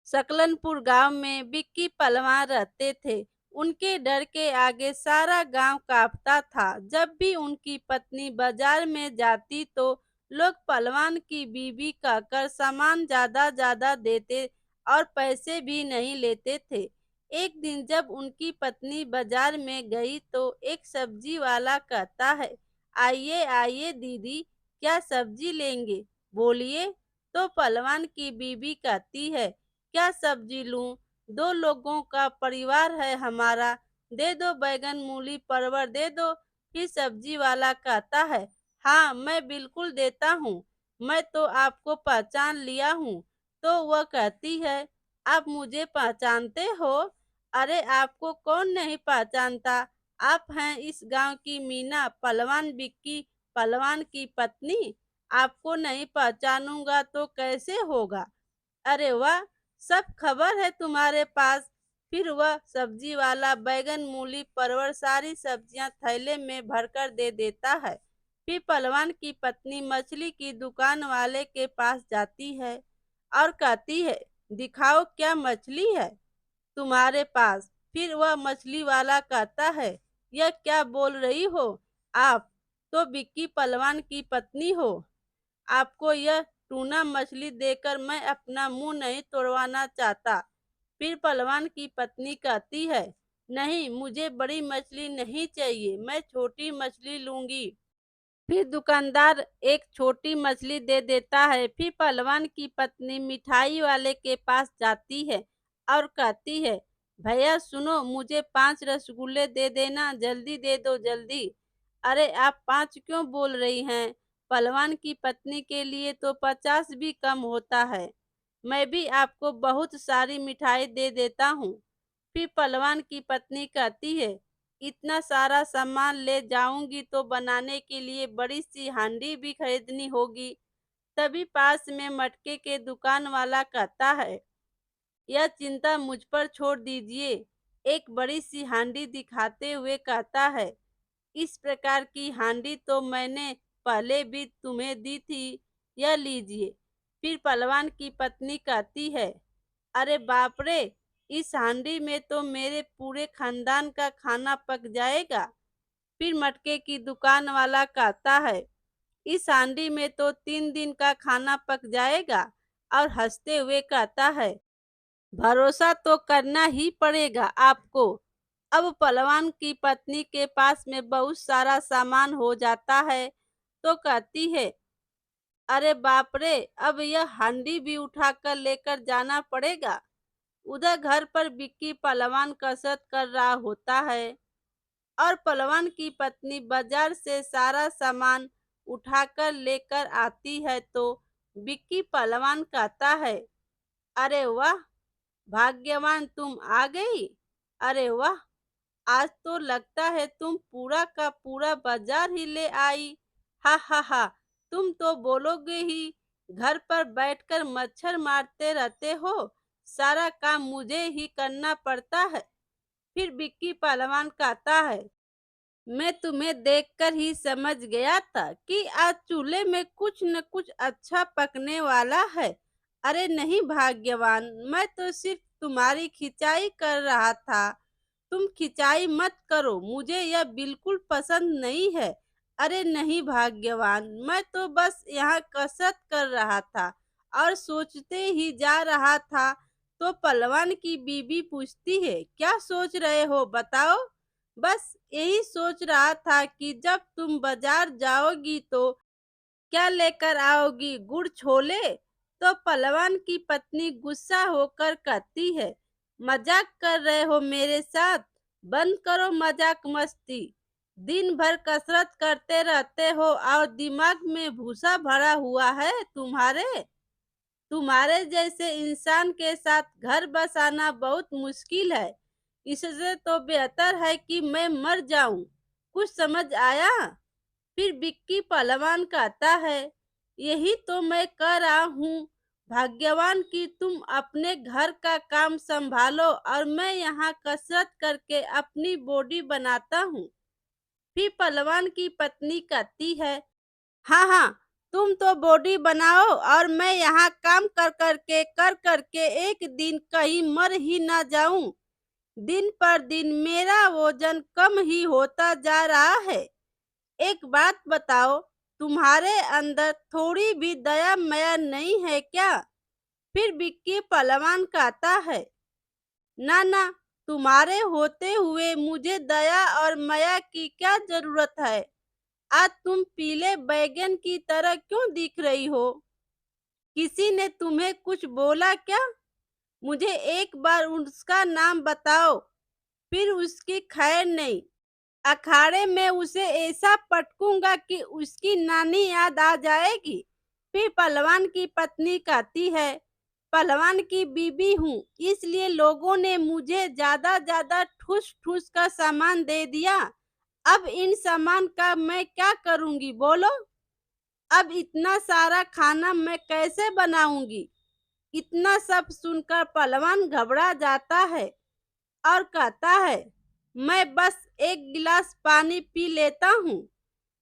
सकलनपुर गांव में विक्की पहलवान रहते थे। उनके डर के आगे सारा गांव कांपता था। जब भी उनकी पत्नी बाजार में जाती तो लोग पहलवान की बीवी कहकर सामान ज्यादा ज्यादा देते और पैसे भी नहीं लेते थे। एक दिन जब उनकी पत्नी बाजार में गई तो एक सब्जी वाला कहता है, आइए आइए दीदी, क्या सब्जी लेंगे, बोलिए। तो पहलवान की बीवी कहती है, क्या सब्जी लूं? दो लोगों का परिवार है हमारा, दे दो बैगन मूली परवल दे दो। फिर सब्जी वाला कहता है, हाँ मैं बिल्कुल देता हूँ, मैं तो आपको पहचान लिया हूँ। तो वह कहती है, आप मुझे पहचानते हो? अरे आपको कौन नहीं पहचानता, आप हैं इस गांव की मीना, पहलवान विक्की पहलवान की पत्नी। आपको नहीं पहचानूंगा तो कैसे होगा? अरे वाह, सब खबर है तुम्हारे पास। फिर वह सब्जी वाला बैगन मूली परवल सारी सब्जियां थैले में भरकर दे देता है। फिर पहलवान की पत्नी मछली की दुकान वाले के पास जाती है और कहती है, दिखाओ क्या मछली है तुम्हारे पास। फिर वह मछली वाला कहता है, यह क्या बोल रही हो, आप तो विक्की पहलवान की पत्नी हो। आपको यह टूना मछली देकर मैं अपना मुंह नहीं तोड़वाना चाहता। फिर पहलवान की पत्नी कहती है, नहीं मुझे बड़ी मछली नहीं चाहिए, मैं छोटी मछली लूंगी। फिर दुकानदार एक छोटी मछली दे देता है। फिर पहलवान की पत्नी मिठाई वाले के पास जाती है और कहती है, भैया सुनो, मुझे 5 रसगुल्ले दे देना, जल्दी दे दो जल्दी। अरे आप 5 क्यों बोल रही हैं? पहलवान की पत्नी के लिए तो 50 भी कम होता है। मैं भी आपको बहुत सारी मिठाई दे देता हूँ। फिर पहलवान की पत्नी कहती है, इतना सारा सामान ले जाऊंगी तो बनाने के लिए बड़ी सी हांडी भी खरीदनी होगी। तभी पास में मटके के दुकान वाला कहता है, यह चिंता मुझ पर छोड़ दीजिए। एक बड़ी सी हांडी दिखाते हुए कहता है, इस प्रकार की हांडी तो मैंने पहले भी तुम्हें दी थी, यह लीजिए। फिर पहलवान की पत्नी कहती है, अरे बाप रे, इस हांडी में तो मेरे पूरे खानदान का खाना पक जाएगा। फिर मटके की दुकान वाला कहता है, इस हांडी में तो 3 दिन का खाना पक जाएगा। और हंसते हुए कहता है, भरोसा तो करना ही पड़ेगा आपको। अब पहलवान की पत्नी के पास में बहुत सारा सामान हो जाता है तो कहती है, अरे बाप रे, अब यह हांडी भी उठाकर लेकर जाना पड़ेगा। उधर घर पर विक्की पहलवान कसरत कर रहा होता है और पहलवान की पत्नी बाजार से सारा सामान उठाकर लेकर आती है तो विक्की पहलवान कहता है, अरे वाह, भाग्यवान तुम आ गई। अरे वाह, आज तो लगता है तुम पूरा का पूरा बाजार ही ले आई। हा हा हा, तुम तो बोलोगे ही, घर पर बैठकर मच्छर मारते रहते हो, सारा काम मुझे ही करना पड़ता है। फिर विक्की पहलवान कहता है, मैं तुम्हें देखकर ही समझ गया था कि आज चूल्हे में कुछ न कुछ अच्छा पकने वाला है। अरे नहीं भाग्यवान, मैं तो सिर्फ तुम्हारी खिंचाई कर रहा था। तुम खिंचाई मत करो, मुझे यह बिल्कुल पसंद नहीं है। अरे नहीं भाग्यवान, मैं तो बस यहाँ कसरत कर रहा था और सोचते ही जा रहा था तो पहलवान की बीबी पूछती है, क्या सोच रहे हो बताओ? बस यही सोच रहा था कि जब तुम बाजार जाओगी तो क्या लेकर आओगी, गुड़ छोले? तो पहलवान की पत्नी गुस्सा होकर कहती है, मजाक कर रहे हो मेरे साथ? बंद करो मजाक मस्ती। दिन भर कसरत करते रहते हो और दिमाग में भूसा भरा हुआ है तुम्हारे। तुम्हारे जैसे इंसान के साथ घर बसाना बहुत मुश्किल है। इससे तो बेहतर है कि मैं मर जाऊं। कुछ समझ आया? फिर विक्की पहलवान कहता है, यही तो मैं कह रहा हूँ भाग्यवान कि तुम अपने घर का काम संभालो और मैं यहाँ कसरत करके अपनी बॉडी बनाता हूँ। फिर पहलवान की पत्नी कहती है, हाँ हाँ, तुम तो बॉडी बनाओ और मैं यहाँ काम कर करके एक दिन कहीं मर ही ना जाऊं। दिन पर दिन मेरा वजन कम ही होता जा रहा है। एक बात बताओ, तुम्हारे अंदर थोड़ी भी दया माया नहीं है क्या? फिर विक्की पहलवान कहता है, ना ना, तुम्हारे होते हुए मुझे दया और माया की क्या जरूरत है? आज तुम पीले बैगन की तरह क्यों दिख रही हो? किसी ने तुम्हें कुछ बोला क्या? मुझे एक बार उसका नाम बताओ, फिर उसकी खैर नहीं। अखाड़े में उसे ऐसा पटकूंगा कि उसकी नानी याद आ जाएगी। फिर पहलवान की पत्नी कहती है, पहलवान की बीबी हूँ, इसलिए लोगों ने मुझे ज्यादा ज्यादा ठूस ठूस का सामान दे दिया। अब इन सामान का मैं क्या करूँगी बोलो? अब इतना सारा खाना मैं कैसे बनाऊंगी? इतना सब सुनकर पहलवान घबरा जाता है और कहता है, मैं बस एक गिलास पानी पी लेता हूँ।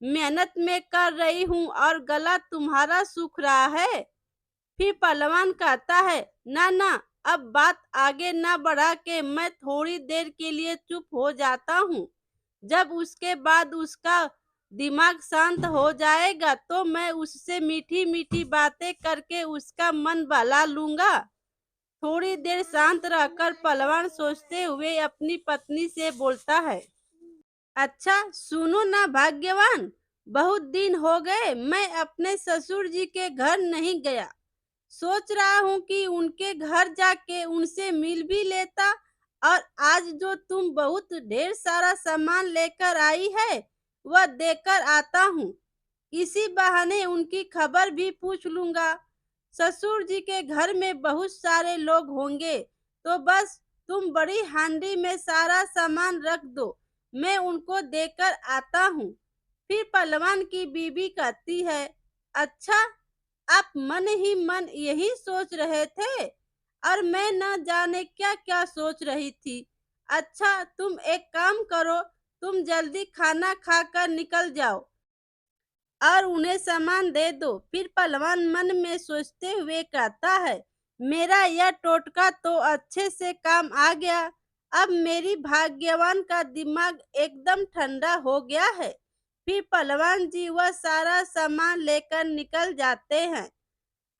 मेहनत में कर रही हूँ और गला तुम्हारा सूख रहा है। फिर पहलवान कहता है, ना ना, अब बात आगे ना बढ़ा के मैं थोड़ी देर के लिए चुप हो जाता हूँ। जब उसके बाद उसका दिमाग शांत हो जाएगा तो मैं उससे मीठी मीठी बातें करके उसका मन बहला लूंगा। थोड़ी देर शांत रहकर पहलवान सोचते हुए अपनी पत्नी से बोलता है, अच्छा सुनो ना भाग्यवान, बहुत दिन हो गए मैं अपने ससुर जी के घर नहीं गया। सोच रहा हूँ कि उनके घर जाके उनसे मिल भी लेता। और आज जो तुम बहुत ढेर सारा सामान लेकर आई है वह देकर आता हूँ। इसी बहाने उनकी खबर भी पूछ लूंगा। ससुर जी के घर में बहुत सारे लोग होंगे, तो बस तुम बड़ी हांडी में सारा सामान रख दो, मैं उनको देकर आता हूँ। फिर पहलवान की बीबी कहती है, अच्छा, आप मन ही मन यही सोच रहे थे और मैं न जाने क्या क्या सोच रही थी। अच्छा तुम एक काम करो, तुम जल्दी खाना खाकर निकल जाओ और उन्हें सामान दे दो। फिर पहलवान मन में सोचते हुए कहता है, मेरा यह टोटका तो अच्छे से काम आ गया। अब मेरी भाग्यवान का दिमाग एकदम ठंडा हो गया है। फिर पहलवान जी वह सारा सामान लेकर निकल जाते हैं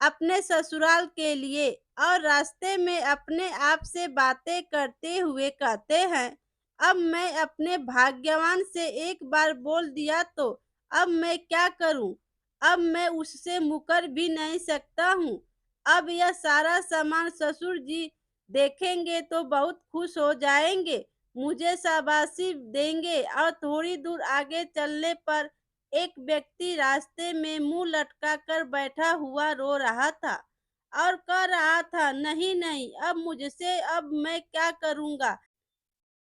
अपने ससुराल के लिए और रास्ते में अपने आप से बातें करते हुए कहते हैं, अब मैं अपने भाग्यवान से एक बार बोल दिया तो अब मैं क्या करूं? अब मैं उससे मुकर भी नहीं सकता हूँ। अब यह सारा सामान ससुर जी देखेंगे तो बहुत खुश हो जाएंगे, मुझे शाबाशी देंगे। और थोड़ी दूर आगे चलने पर एक व्यक्ति रास्ते में मुंह लटकाकर बैठा हुआ रो रहा था और कह रहा था, नहीं नहीं, अब मुझसे अब मैं क्या करूंगा?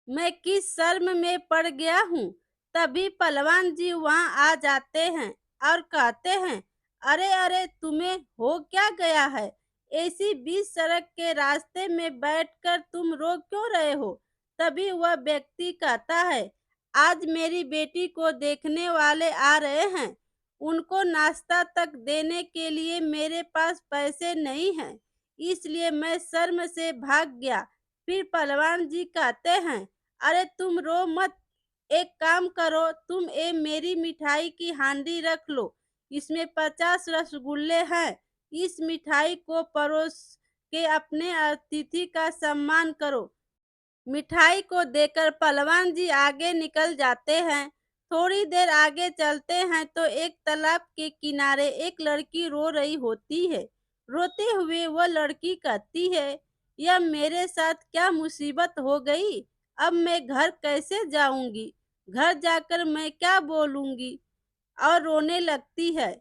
मैं किस शर्म में पड़ गया हूँ। तभी पहलवान जी वहां आ जाते हैं और कहते हैं, अरे अरे, तुम्हें हो क्या गया है? ऐसी बीच सड़क के रास्ते में बैठकर तुम रो क्यों रहे हो? तभी वह व्यक्ति कहता है, आज मेरी बेटी को देखने वाले आ रहे हैं, उनको नाश्ता तक देने के लिए मेरे पास पैसे नहीं हैं, इसलिए मैं शर्म से भाग गया। फिर पहलवान जी कहते हैं, अरे तुम रो मत, एक काम करो, तुम ये मेरी मिठाई की हांडी रख लो, इसमें 50 रसगुल्ले हैं। इस मिठाई को परोस के अपने अतिथि का सम्मान करो। मिठाई को देकर पहलवान जी आगे निकल जाते हैं। थोड़ी देर आगे चलते हैं तो एक तालाब के किनारे एक लड़की रो रही होती है। रोते हुए वह लड़की कहती है, यह मेरे साथ क्या मुसीबत हो गई? अब मैं घर कैसे जाऊंगी? घर जाकर मैं क्या बोलूंगी? और रोने लगती है।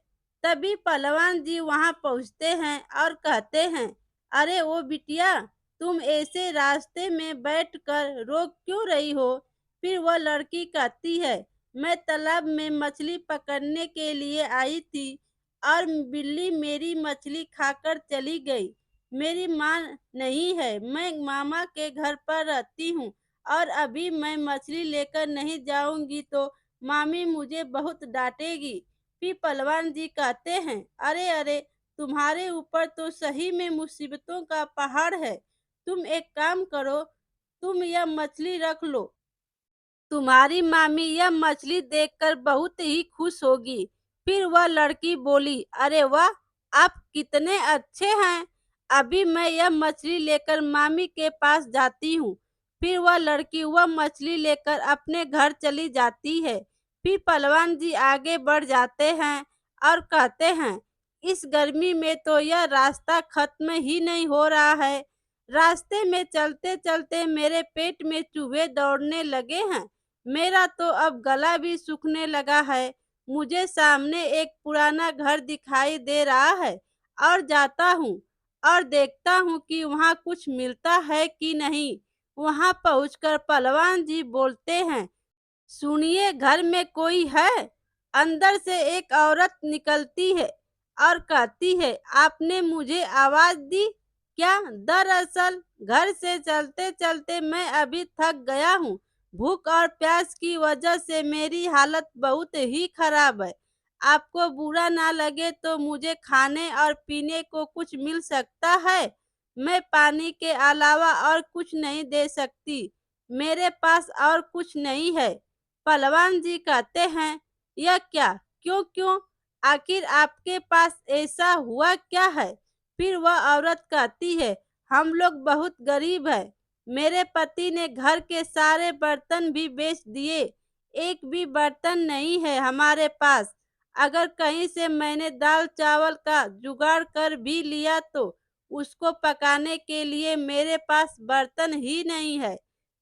तभी पहलवान जी वहां पहुंचते हैं और कहते हैं, अरे ओ बिटिया, तुम ऐसे रास्ते में बैठकर रो क्यों रही हो? फिर वह लड़की कहती है, मैं तालाब में मछली पकड़ने के लिए आई थी और बिल्ली मेरी मछली खाकर चली गई। मेरी माँ नहीं है, मैं मामा के घर पर रहती हूँ और अभी मैं मछली लेकर नहीं जाऊंगी तो मामी मुझे बहुत डांटेगी। फिर पहलवान जी कहते हैं, अरे अरे, तुम्हारे ऊपर तो सही में मुसीबतों का पहाड़ है। तुम एक काम करो, तुम यह मछली रख लो। तुम्हारी मामी यह मछली देखकर बहुत ही खुश होगी। फिर वह लड़की बोली, अरे वाह, आप कितने अच्छे हैं। अभी मैं यह मछली लेकर मामी के पास जाती हूँ। फिर वह लड़की वह मछली लेकर अपने घर चली जाती है। फिर पहलवान जी आगे बढ़ जाते हैं और कहते हैं, इस गर्मी में तो यह रास्ता खत्म ही नहीं हो रहा है। रास्ते में चलते चलते मेरे पेट में चूहे दौड़ने लगे हैं। मेरा तो अब गला भी सूखने लगा है। मुझे सामने एक पुराना घर दिखाई दे रहा है और जाता हूँ और देखता हूँ कि वहाँ कुछ मिलता है कि नहीं। वहाँ पहुँचकर पहलवान जी बोलते हैं, सुनिए, घर में कोई है? अंदर से एक औरत निकलती है और कहती है, आपने मुझे आवाज दी क्या? दरअसल घर से चलते चलते मैं अभी थक गया हूँ। भूख और प्यास की वजह से मेरी हालत बहुत ही खराब है। आपको बुरा ना लगे तो मुझे खाने और पीने को कुछ मिल सकता है? मैं पानी के अलावा और कुछ नहीं दे सकती। मेरे पास और कुछ नहीं है। पहलवान जी कहते हैं, यह क्या? क्यों क्यों? आखिर आपके पास ऐसा हुआ क्या है? फिर वह औरत कहती है, हम लोग बहुत गरीब हैं। मेरे पति ने घर के सारे बर्तन भी बेच दिए। एक भी बर्तन नहीं है हमारे पास। अगर कहीं से मैंने दाल चावल का जुगाड़ कर भी लिया तो उसको पकाने के लिए मेरे पास बर्तन ही नहीं है।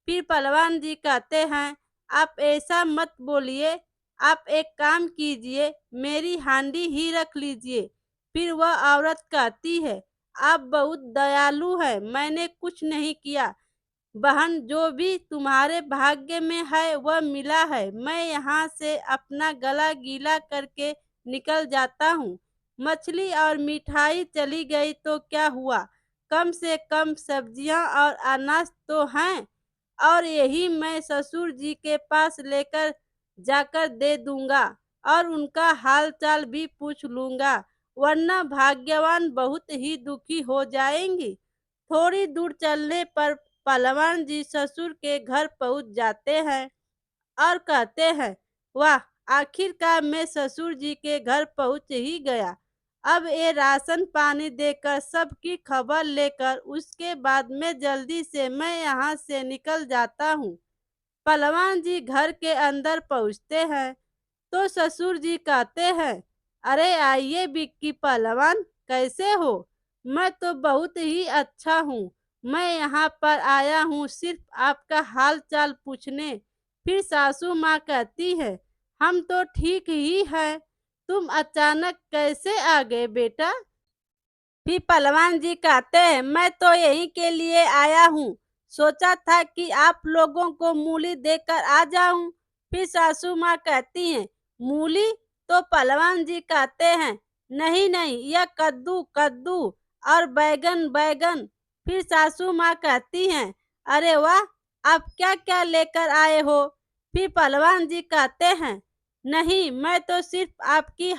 फिर पहलवान जी कहते हैं, आप ऐसा मत बोलिए। आप एक काम कीजिए, मेरी हांडी ही रख लीजिए। फिर वह औरत कहती है, आप बहुत दयालु हैं, मैंने कुछ नहीं किया। बहन, जो भी तुम्हारे भाग्य में है वह मिला है। मैं यहाँ से अपना गला गीला करके निकल जाता हूँ। मछली और मिठाई चली गई तो क्या हुआ? कम से कम सब्जियाँ और अनाज तो हैं। और यही मैं ससुर जी के पास लेकर जाकर दे दूंगा और उनका हाल चाल भी पूछ लूंगा, वरना भाग्यवान बहुत ही दुखी हो जाएंगी। थोड़ी दूर चलने पर पहलवान जी ससुर के घर पहुंच जाते हैं और कहते हैं, वाह, आखिरकार मैं ससुर जी के घर पहुंच ही गया। अब ये राशन पानी देकर सबकी खबर लेकर उसके बाद में जल्दी से मैं यहाँ से निकल जाता हूँ। पहलवान जी घर के अंदर पहुँचते हैं तो ससुर जी कहते हैं, अरे आइए विक्की पहलवान, कैसे हो? मैं तो बहुत ही अच्छा हूँ। मैं यहाँ पर आया हूँ सिर्फ आपका हाल चाल पूछने। फिर सासू माँ कहती है, हम तो ठीक ही हैं। तुम अचानक कैसे आ गए बेटा? फिर पहलवान जी कहते हैं, मैं तो यहीं के लिए आया हूँ। सोचा था कि आप लोगों को मूली देकर आ जाऊं। फिर सासू माँ कहती हैं, मूली? तो पहलवान जी कहते हैं, नहीं नहीं, यह कद्दू कद्दू और बैगन बैगन। फिर सासू माँ कहती हैं, अरे वाह, आप क्या क्या लेकर आए हो? फिर पहलवान जी कहते हैं, नहीं, मैं तो सिर्फ आपकी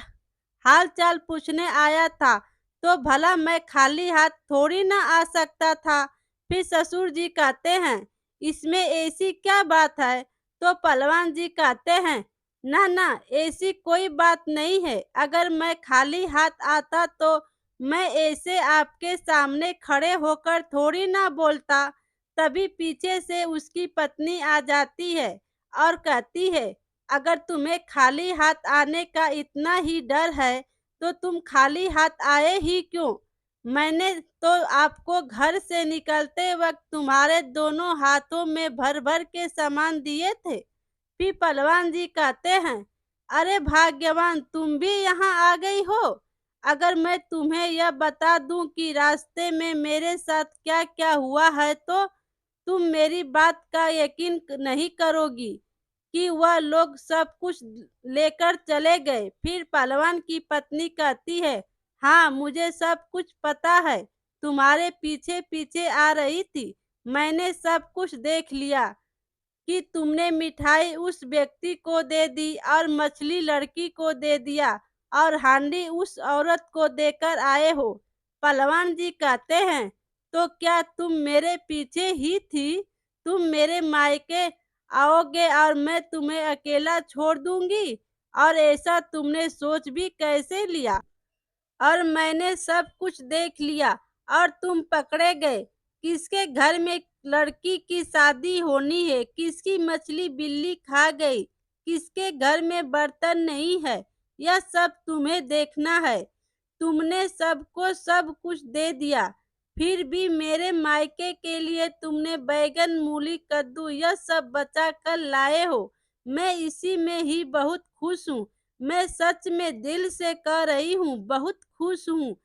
हाल चाल पूछने आया था। तो भला मैं खाली हाथ थोड़ी ना आ सकता था। फिर ससुर जी कहते हैं, इसमें ऐसी क्या बात है? तो पहलवान जी कहते हैं, ना ना, ऐसी कोई बात नहीं है। अगर मैं खाली हाथ आता तो मैं ऐसे आपके सामने खड़े होकर थोड़ी ना बोलता। तभी पीछे से उसकी पत्नी आ जाती है और कहती है, अगर तुम्हें खाली हाथ आने का इतना ही डर है तो तुम खाली हाथ आए ही क्यों? मैंने तो आपको घर से निकलते वक्त तुम्हारे दोनों हाथों में भर भर के सामान दिए थे। फिर पहलवान जी कहते हैं, अरे भाग्यवान, तुम भी यहाँ आ गई हो। अगर मैं तुम्हें यह बता दूं कि रास्ते में मेरे साथ क्या क्या हुआ है तो तुम मेरी बात का यकीन नहीं करोगी कि वह लोग सब कुछ लेकर चले गए। फिर पहलवान की पत्नी कहती है, हाँ, मुझे सब कुछ पता है। तुम्हारे पीछे पीछे आ रही थी। मैंने सब कुछ देख लिया कि तुमने मिठाई उस व्यक्ति को दे दी और मछली लड़की को दे दिया। और हांडी उस औरत को देकर आए हो। पहलवान जी कहते हैं, तो क्या तुम मेरे पीछे ही थी? तुम मेरे मायके आओगे और मैं तुम्हें अकेला छोड़ दूंगी? और ऐसा तुमने सोच भी कैसे लिया? और मैंने सब कुछ देख लिया और तुम पकड़े गए। किसके घर में लड़की की शादी होनी है, किसकी मछली बिल्ली खा गई, किसके घर में बर्तन नहीं है, यह सब तुम्हें देखना है। तुमने सबको सब कुछ दे दिया, फिर भी मेरे मायके के लिए तुमने बैगन, मूली, कद्दू यह सब बचा कर लाए हो। मैं इसी में ही बहुत खुश हूँ। मैं सच में दिल से कह रही हूँ, बहुत खुश हूँ।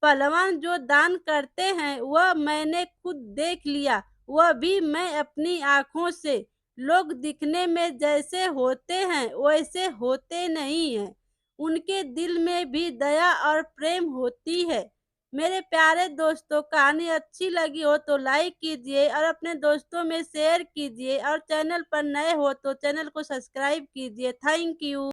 पहलवान जो दान करते हैं वह मैंने खुद देख लिया, वह भी मैं अपनी आँखों से। लोग दिखने में जैसे होते हैं वैसे होते नहीं हैं। उनके दिल में भी दया और प्रेम होती है। मेरे प्यारे दोस्तों, कहानी अच्छी लगी हो तो लाइक कीजिए और अपने दोस्तों में शेयर कीजिए और चैनल पर नए हो तो चैनल को सब्सक्राइब कीजिए। Thank you.